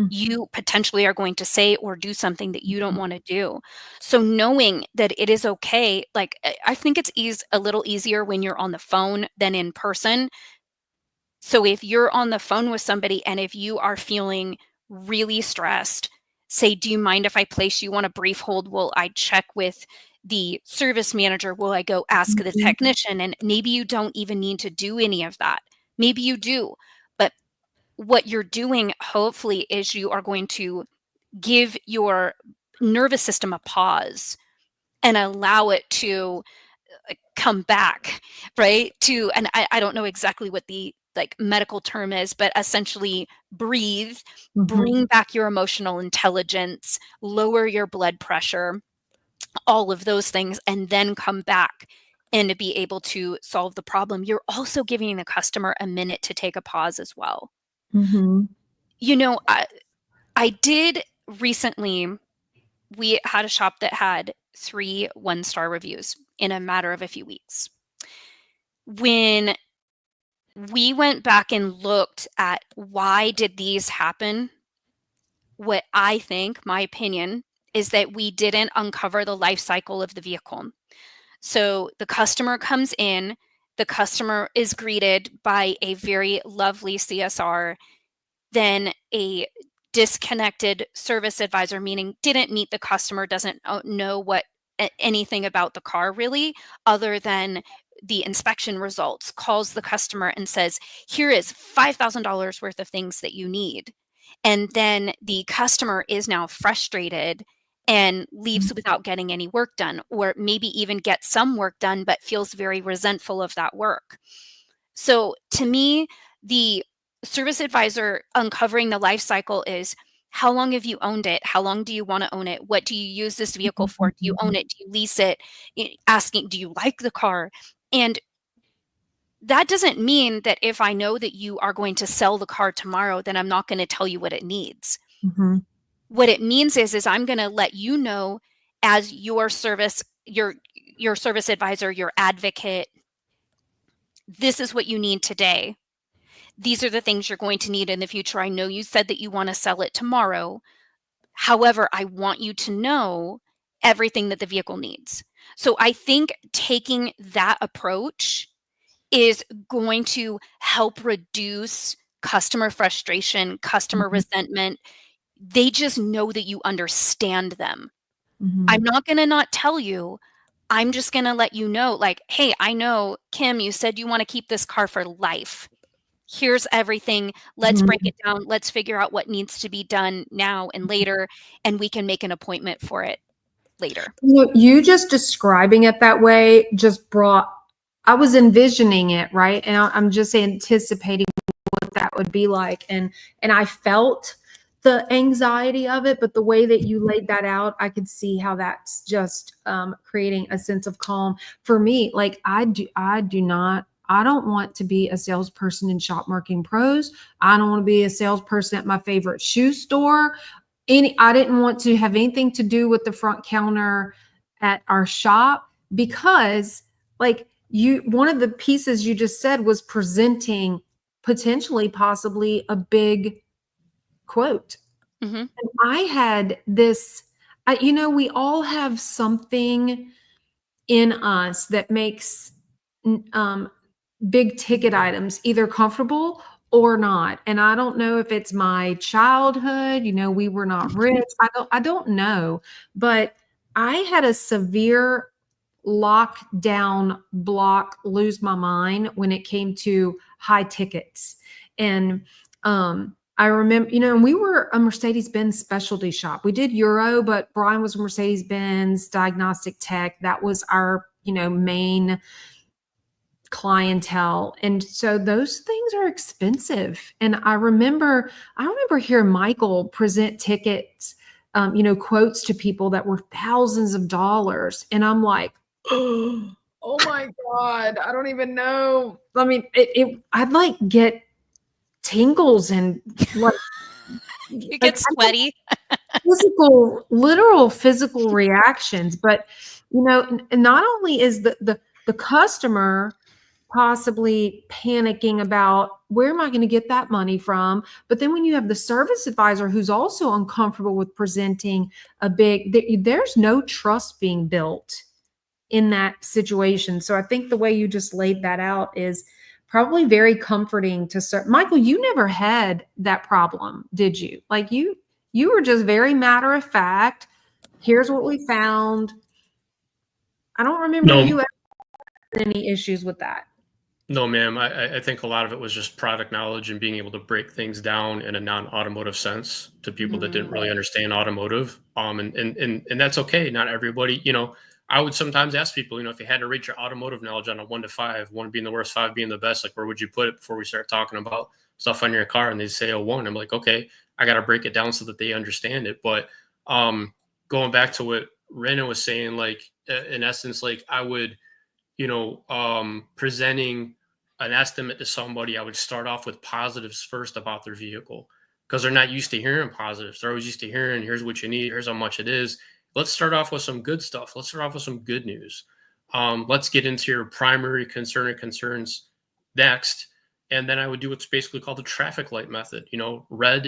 S2: you potentially are going to say or do something that you don't want to do. So knowing that it is okay, like I think it's a little easier when you're on the phone than in person. So if you're on the phone with somebody and if you are feeling really stressed, say, do you mind if I place you on a brief hold? Will I check with the service manager? Will I go ask the technician? And maybe you don't even need to do any of that. Maybe you do, but what you're doing, hopefully, is you are going to give your nervous system a pause and allow it to come back, right? And I don't know exactly what the medical term is, but essentially breathe, bring back your emotional intelligence, lower your blood pressure, all of those things, and then come back and to be able to solve the problem. You're also giving the customer a minute to take a pause as well. I did recently, we had a shop that had 3 one-star reviews in a matter of a few weeks. When we went back and looked at why did these happen, what I think, my opinion, is that we didn't uncover the life cycle of the vehicle. So the customer comes in, the customer is greeted by a very lovely CSR, then a disconnected service advisor, meaning didn't meet the customer, doesn't know anything about the car really, other than the inspection results, calls the customer and says, here is $5,000 worth of things that you need. And then the customer is now frustrated and leaves without getting any work done, or maybe even gets some work done, but feels very resentful of that work. So to me, the service advisor uncovering the life cycle is, how long have you owned it? How long do you want to own it? What do you use this vehicle for? Do you own it? Do you lease it? Asking, do you like the car? And that doesn't mean that if I know that you are going to sell the car tomorrow, then I'm not going to tell you what it needs. What it means is I'm going to let you know, as your service advisor, your advocate, this is what you need today. These are the things you're going to need in the future. I know you said that you want to sell it tomorrow. However, I want you to know everything that the vehicle needs. So I think taking that approach is going to help reduce customer frustration, customer resentment. They just know that you understand them. I'm not going to not tell you. I'm just going to let you know, like, hey, I know, Kim, you said you want to keep this car for life. Here's everything. Let's break it down. Let's figure out what needs to be done now and later, and we can make an appointment for it later.
S1: You just describing it that way just brought, I was envisioning it, right? And I'm just anticipating what that would be like. And I felt the anxiety of it, but the way that you laid that out, I could see how that's just creating a sense of calm for me. Like I don't want to be a salesperson in Shop Marketing Pros. I don't want to be a salesperson at my favorite shoe store. I didn't want to have anything to do with the front counter at our shop, because like one of the pieces you just said was presenting potentially possibly a big quote. And I had this, we all have something in us that makes big ticket items, either comfortable or not. And I don't know if it's my childhood, we were not rich. I don't know, but I had a severe lockdown block, lose my mind when it came to high tickets. And I remember, and we were a Mercedes-Benz specialty shop. We did Euro, but Brian was Mercedes-Benz diagnostic tech. That was our, main clientele. And so those things are expensive. And I remember hearing Michael present tickets, quotes to people that were thousands of dollars. And I'm like, oh my God, I don't even know. I mean, I'd like get tingles and like,
S2: You get sweaty.
S1: literal physical reactions. But, not only is the customer possibly panicking about where am I going to get that money from? But then when you have the service advisor who's also uncomfortable with presenting there's no trust being built in that situation. So I think the way you just laid that out is probably very comforting to Michael, you never had that problem, did you? Like you were just very matter of fact. Here's what we found. I don't remember you ever had any issues with that.
S3: No, ma'am. I think a lot of it was just product knowledge and being able to break things down in a non-automotive sense to people that didn't really understand automotive. And that's okay. Not everybody, I would sometimes ask people, if you had to rate your automotive knowledge on a 1 to 5, 1 being the worst, 5 being the best, like where would you put it before we start talking about stuff on your car? And they say a 1. I'm like, okay, I got to break it down so that they understand it. But going back to what Rena was saying, like in essence, like I would, presenting an estimate to somebody, I would start off with positives first about their vehicle because they're not used to hearing positives. They're always used to hearing, here's what you need, here's how much it is. Let's start off with some good stuff. Let's start off with some good news. Let's get into your primary concern or concerns next. And then I would do what's basically called the traffic light method. Red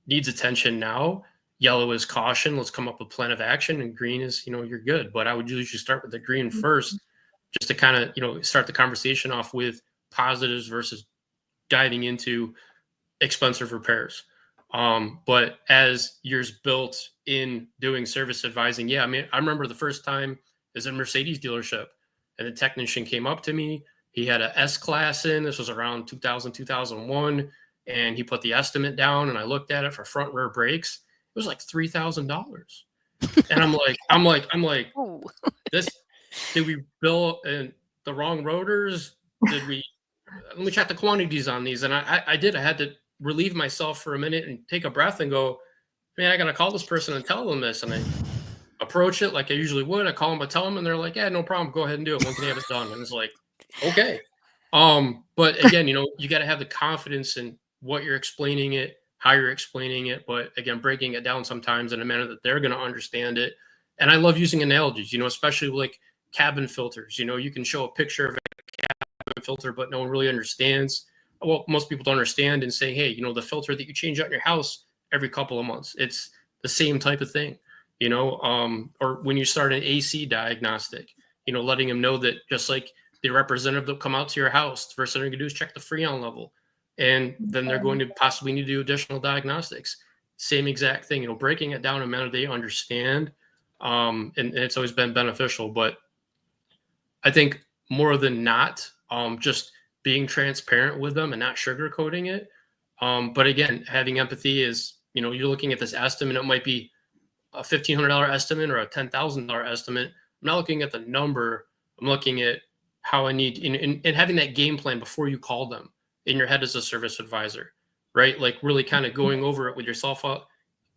S3: needs attention now. Yellow is caution. Let's come up with a plan of action. And green is, you're good. But I would usually start with the green first just to kind of, start the conversation off with positives versus diving into expensive repairs. But as years built in doing service advising, I mean, I remember the first time is a Mercedes dealership and the technician came up to me. He had a S-Class in, this was around 2000, 2001. And he put the estimate down and I looked at it for front rear brakes. It was like $3,000. And I'm like,
S2: Ooh.
S3: did we bill in the wrong rotors? Let me check the quantities on these. And I did. I had to relieve myself for a minute and take a breath and go, man, I got to call this person and tell them this. And I approach it like I usually would. I call them, I tell them, and they're like, yeah, no problem. Go ahead and do it. When can you have it done? And it's like, okay. But again, you got to have the confidence in what you're explaining it, how you're explaining it. But again, breaking it down sometimes in a manner that they're going to understand it. And I love using analogies, especially like cabin filters. You can show a picture of a cabin filter, but no one really understands. Well, most people don't understand and say, hey, the filter that you change out in your house every couple of months, it's the same type of thing, or when you start an AC diagnostic, letting them know that just like the representative that come out to your house, the first thing they're going to do is check the Freon level. And then they're going to possibly need to do additional diagnostics. Same exact thing, breaking it down in a manner they understand. And it's always been beneficial. But I think more than not, just being transparent with them and not sugarcoating it. But again, having empathy is, you're looking at this estimate. It might be a $1,500 estimate or a $10,000 estimate. I'm not looking at the number. I'm looking at how I need, and having that game plan before you call them in your head as a service advisor, right? Like really kind of going over it with yourself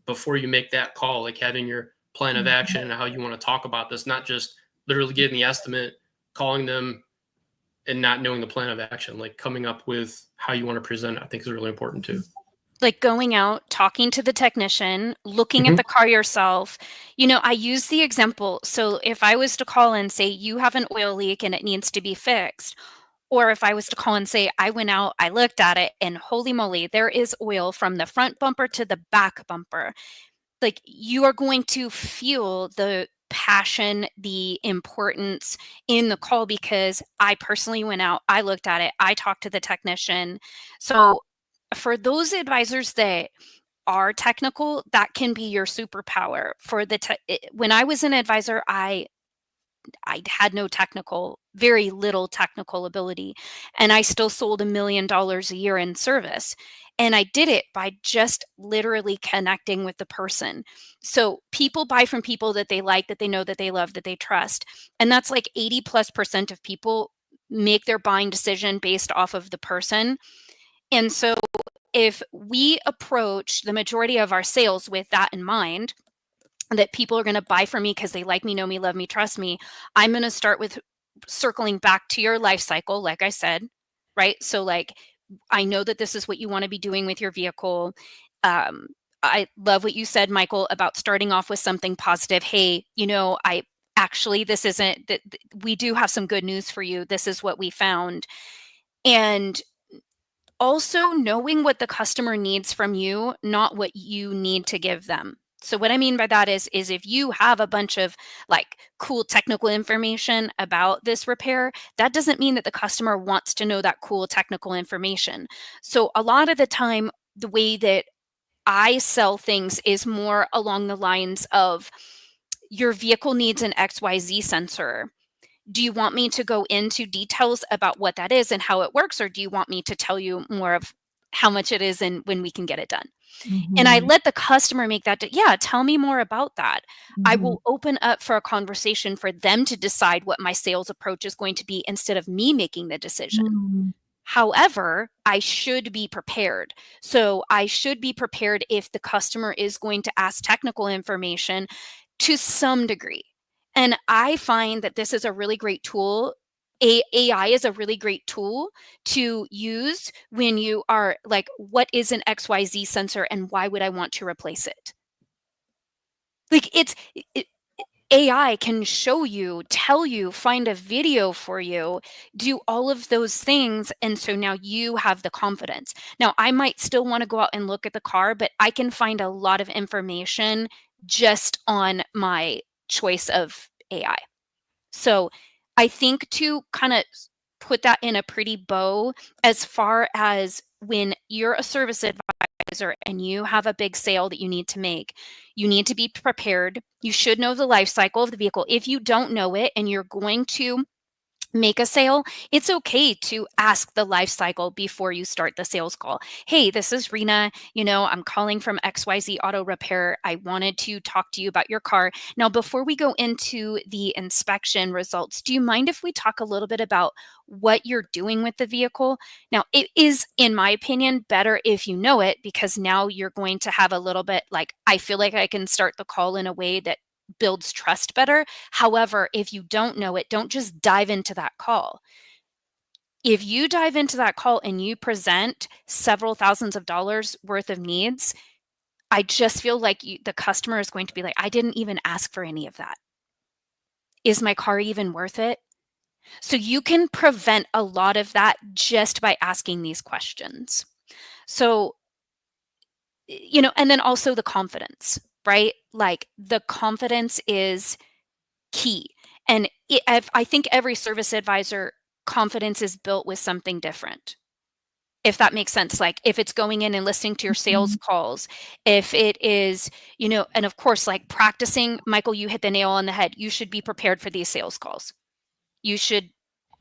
S3: before you make that call, like having your plan of action and how you want to talk about this, not just literally getting the estimate, calling them and not knowing the plan of action, like coming up with how you want to present it, I think is really important too.
S2: Like going out, talking to the technician, looking at the car yourself. I use the example. So if I was to call and say, you have an oil leak and it needs to be fixed, or if I was to call and say, I went out, I looked at it, and holy moly, there is oil from the front bumper to the back bumper. Like you are going to feel the passion, the importance in the call, because I personally went out, I looked at it, I talked to the technician. So for those advisors that are technical, that can be your superpower. For the when I was an advisor, I had no technical, very little technical ability, and I still sold $1 million a year in service. And I did it by just literally connecting with the person. So people buy from people that they like, that they know, that they love, that they trust. And that's like 80+% of people make their buying decision based off of the person. And so if we approach the majority of our sales with that in mind, that people are going to buy from me because they like me, know me, love me, trust me, I'm going to start with circling back to your life cycle, like I said, right? So, like, I know that this is what you want to be doing with your vehicle. Um, I love what you said, Michael, about starting off with something positive. Hey, I actually, this isn't that, we do have some good news for you. This is what we found. And also knowing what the customer needs from you, not what you need to give them. So what I mean by that is if you have a bunch of like cool technical information about this repair, that doesn't mean that the customer wants to know that cool technical information. So a lot of the time, the way that I sell things is more along the lines of, your vehicle needs an XYZ sensor. Do you want me to go into details about what that is and how it works, or do you want me to tell you more of how much it is and when we can get it done? And I let the customer make that, yeah, tell me more about that. I will open up for a conversation for them to decide what my sales approach is going to be instead of me making the decision. However, I should be prepared. So I should be prepared if the customer is going to ask technical information to some degree. And I find that this is a really great tool. AI is a really great tool to use when you are like, what is an XYZ sensor and why would I want to replace it? Like AI can show you, tell you, find a video for you, do all of those things. And so now you have the confidence. Now, I might still want to go out and look at the car, but I can find a lot of information just on my choice of AI. So I think to kind of put that in a pretty bow, as far as when you're a service advisor and you have a big sale that you need to make, you need to be prepared. You should know the life cycle of the vehicle. If you don't know it and you're going to make a sale, it's okay to ask the life cycle before you start the sales call. Hey, this is Rena. I'm calling from XYZ Auto Repair. I wanted to talk to you about your car. Now, before we go into the inspection results, do you mind if we talk a little bit about what you're doing with the vehicle? Now, it is, in my opinion, better if you know it, because now you're going to have a little bit like, I feel like I can start the call in a way that builds trust better. However, if you don't know it, don't just dive into that call. If you dive into that call and you present several thousands of dollars worth of needs, I just feel like the customer is going to be like, I didn't even ask for any of that. Is my car even worth it? So you can prevent a lot of that just by asking these questions. So, and then also the confidence, right? Like the confidence is key. And I think every service advisor, confidence is built with something different. If that makes sense. Like if it's going in and listening to your sales calls, if it is, and of course, like practicing, Michael, you hit the nail on the head. You should be prepared for these sales calls. You should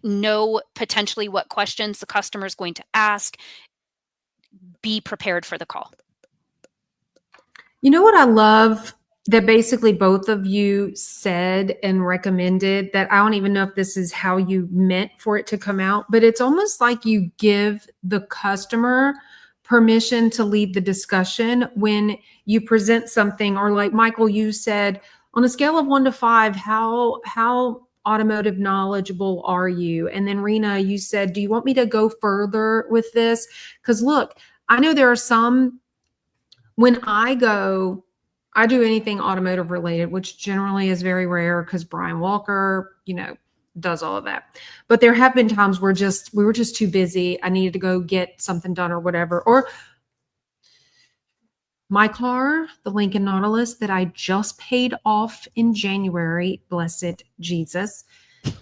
S2: know potentially what questions the customer is going to ask. Be prepared for the call.
S1: You know what I love that basically both of you said and recommended, that I don't even know if this is how you meant for it to come out, but it's almost like you give the customer permission to lead the discussion when you present something. Or like Michael, you said, on a scale of 1 to 5, how automotive knowledgeable are you? And then Rena, you said, do you want me to go further with this? Because look, I know there are some, when I do anything automotive related, which generally is very rare because Brian Walker, does all of that. But there have been times where we were just too busy. I needed to go get something done or whatever. Or My car, the Lincoln Nautilus that I just paid off in January, blessed Jesus.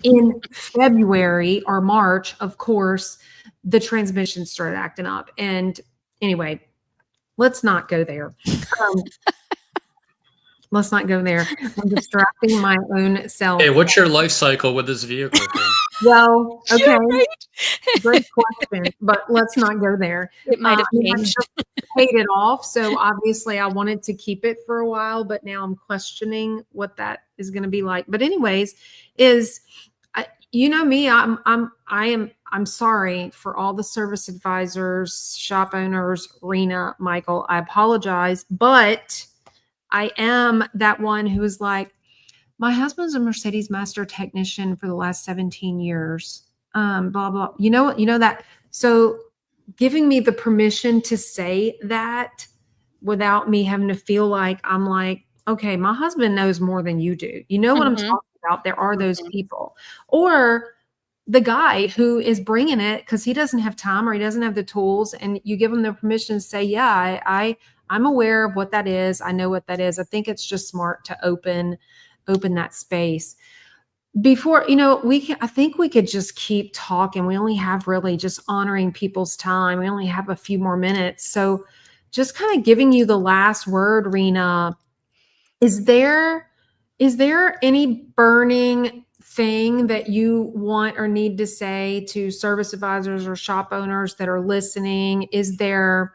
S1: In February or March, of course, the transmission started acting up. And anyway, let's not go there. Um, let's not go there. I'm distracting my own self.
S3: Hey, what's your life cycle with this vehicle, Kim?
S1: Well, okay.
S2: Yeah, right?
S1: Great question, but let's not go there.
S2: It might have
S1: I mean, I
S2: changed.
S1: just paid it off, so obviously I wanted to keep it for a while, but now I'm questioning what that is going to be like. But anyways, you know me, I'm sorry for all the service advisors, shop owners, Rena, Michael. I apologize, but I am that one who is like, my husband's a Mercedes master technician for the last 17 years. Blah, blah. You know that. So giving me the permission to say that without me having to feel like I'm like, okay, my husband knows more than you do. You know what I'm
S2: Mhm.
S1: talking about? There are those
S2: Mhm.
S1: people. Or the guy who is bringing it because he doesn't have time or he doesn't have the tools, and you give him the permission to say, yeah, I'm aware of what that is. I know what that is. I think it's just smart to open that space before, I think we could just keep talking. We only have really just honoring people's time. We only have a few more minutes. So just kind of giving you the last word, Rena, is there any burning thing that you want or need to say to service advisors or shop owners that are listening? Is there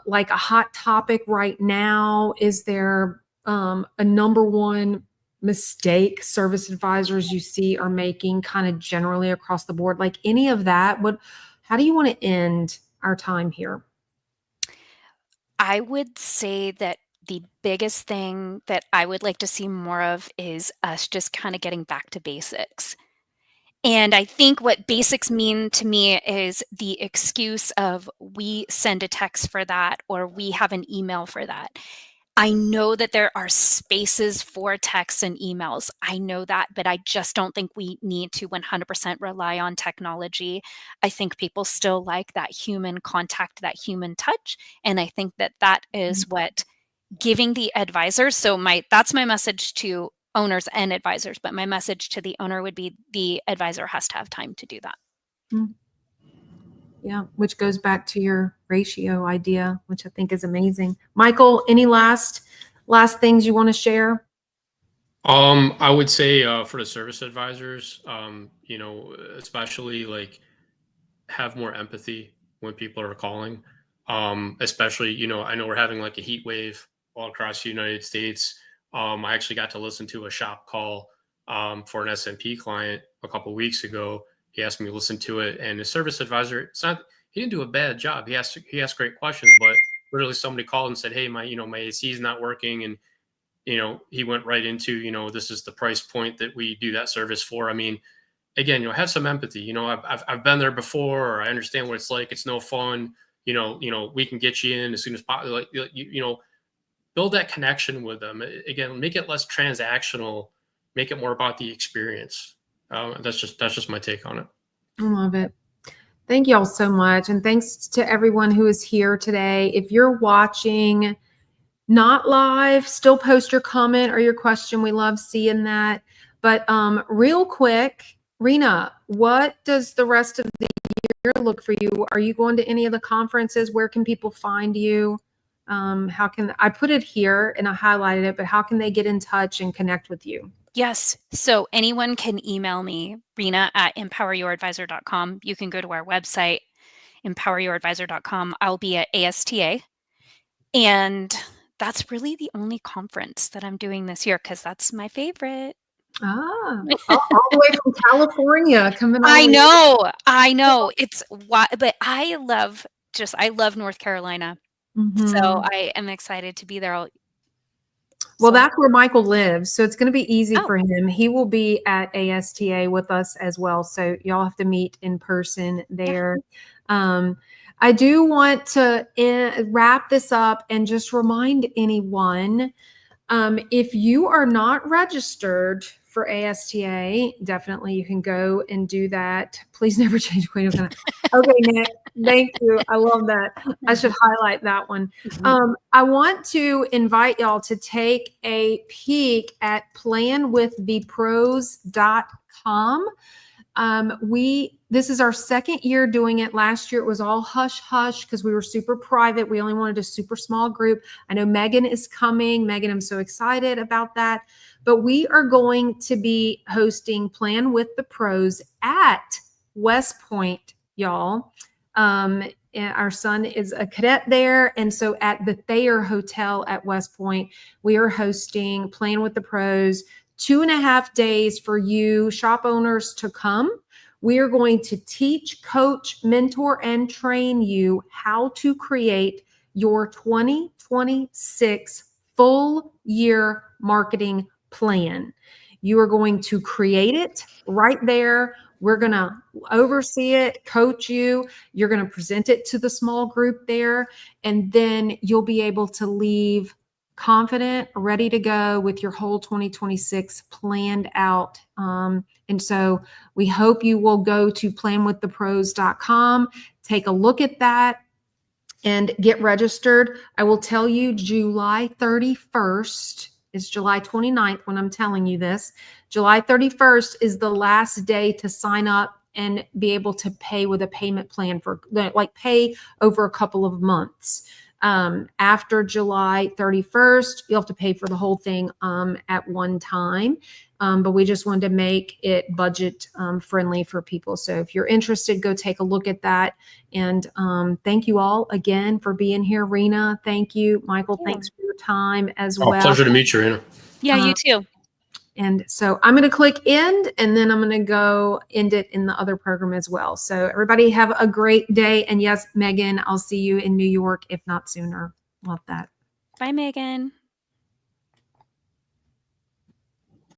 S1: like a hot topic right now? Is there a number one mistake service advisors you see are making kind of generally across the board? Like any of that? How do you want to end our time here?
S2: I would say that the biggest thing that I would like to see more of is us just kinda getting back to basics. And I think what basics mean to me is the excuse of we send a text for that or we have an email for that. I know that there are spaces for texts and emails. I know that, but I just don't think we need to 100% rely on technology. I think people still like that human contact, that human touch, and I think that that is what giving the advisors, so that's my message to owners and advisors, but my message to the owner would be the advisor has to have time to do that.
S1: Mm. Yeah, which goes back to your ratio idea, which I think is amazing. Michael, any last things you want to share?
S3: I would say for the service advisors, especially like have more empathy when people are calling. Especially, I know we're having like a heat wave all across the United States. I actually got to listen to a shop call for an SMP client a couple weeks ago. He asked me to listen to it, and the service advisor, he didn't do a bad job. He asked great questions, but literally somebody called and said, "Hey, my AC is not working," and he went right into, this is the price point that we do that service for. I mean, again, have some empathy. I've been there before, or I understand what it's like. It's no fun. We can get you in as soon as possible. Like, build that connection with them. Again, make it less transactional. Make it more about the experience. That's just my take on it.
S1: I love it. Thank you all so much. And thanks to everyone who is here today. If you're watching not live, still post your comment or your question. We love seeing that. But real quick, Rena, what does the rest of the year look for you? Are you going to any of the conferences? Where can people find you? How can I put it here and I highlighted it, but how can they get in touch and connect with you?
S2: Yes. So anyone can email me, Rena@empoweryouradvisor.com. You can go to our website, empoweryouradvisor.com. I'll be at ASTA. And that's really the only conference that I'm doing this year because that's my favorite.
S1: All the way from California coming on.
S2: I know. It's why, but I love North Carolina. So I am excited to be there.
S1: Well, that's where Michael lives, so it's going to be easy
S2: Oh.
S1: for him. He will be at ASTA with us as well, so y'all have to meet in person there. I do want to wrap this up and just remind anyone, if you are not registered for ASTA. Definitely, you can go and do that. Please never change Queen of Kind. Okay, Nick, thank you. I love that. I should highlight that one. I want to invite y'all to take a peek at planwiththepros.com. This is our second year doing it. Last year it was all hush hush because we were super private. We only wanted a super small group. I know Megan is coming. Megan, I'm so excited about that. But we are going to be hosting Plan with the Pros at West Point, y'all. And our son is a cadet there. And so at the Thayer Hotel at West Point, we are hosting Plan with the Pros, 2.5 days for you shop owners to come. We are going to teach, coach, mentor, and train you how to create your 2026 full year marketing plan. You are going to create it right there. We're going to oversee it, coach you. You're going to present it to the small group there, and then you'll be able to leave confident, ready to go with your whole 2026 planned out. And so we hope you will go to planwiththepros.com, take a look at that, and get registered. I will tell you July 31st. It's July 29th when I'm telling you this. July 31st is the last day to sign up and be able to pay with a payment plan for like pay over a couple of months. After July 31st, you'll have to pay for the whole thing at one time. But we just wanted to make it budget friendly for people. So if you're interested, go take a look at that. And thank you all again for being here. Rena, thank you. Michael, thanks for your time as well.
S3: Pleasure to meet you, Rena.
S2: Yeah, you too.
S1: And so I'm going to click end, and then I'm going to go end it in the other program as well. So everybody have a great day. And yes, Megan, I'll see you in New York, if not sooner. Love that.
S2: Bye, Megan.